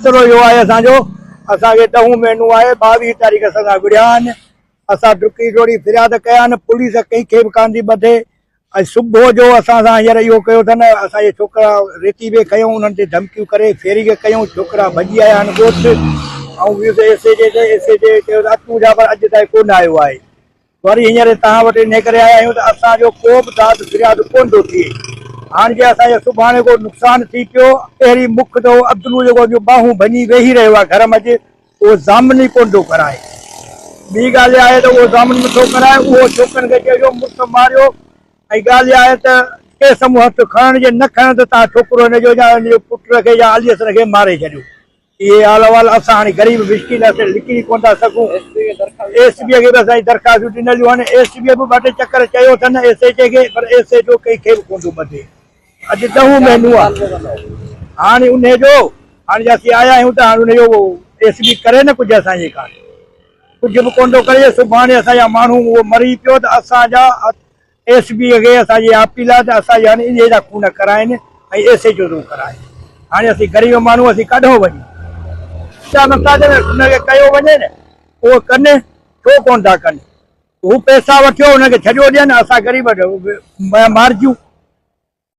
यो आहे असांजो असांखे 10 महीनो आहे 22 तारीख़ असां गुड़िया आहिनि असां डुकी डोड़ी फिरियाद कया आहिनि पुलिस कंहिंखे बि कान थी ॿधे ऐं सुबुह जो असां सां हींअर इहो कयो अथनि असांजे छोकिरा रेती बि खयूं उन्हनि ते धमकियूं करे फेरी बि कयूं छोकिरा भॼी आया आहिनि ॻोठ ऐं एस अचूं जा पर अॼु ताईं कोन आयो आहे वरी हींअर तव्हां वटि इन करे आया आहियूं त असांजो को बि दाद फिरियाद कोन थो थिए हाणे जे असांजो सुभाणे को नुक़सानु थी पियो पहिरीं मुख तो अब्दुल जेको बाहूं भञी वेही रहियो आहे घर में उहो ज़ामन ई कोन थो कराए ॿी ॻाल्हि आहे त उहो ज़ामन नथो कराए उहो छोकिरनि खे चइजो मुड़ुसु मारियो ऐं ॻाल्हि आहे त केस मूं हथु खणण जे न खणण त तव्हां छोकिरो हिनजो या हिनजे पुट खे या आलियस खे मारे छॾियो इहे हाल अहिवाल असां हाणे ग़रीब मिसकिन लिकी कोन था सघूं एसपीअ खे बि असांजी दरख़्वास्तूं ॾिनलियूं आहिनि एसपीअ बि ॿ टे चकर चयो अथनि एसएचए खे पर एसएचओ कंहिंखे बि कोन थो ॿधे अॼु 10 महीनो आहे हाणे उनजो हाणे असीं आया आहियूं त हाणे उनजो एसपी करे न कुझु असांजे कान कुझु बि कोन थो करे सुभाणे असांजा माण्हू उहो मरी पियो त असांजा एसपीअ खे असांजी अपील आहे त असांजे हाणे इहे जा खून कराइनि ऐं एसएचओ थो कराए हाणे असीं ग़रीब माण्हू असीं काॾो वञूं छा नथा हुनखे कयो वञे न उहो कनि छो कोन था कनि हू पैसा वठियो हुनखे छॾियो ॾियनि असां ग़रीब मारिजूं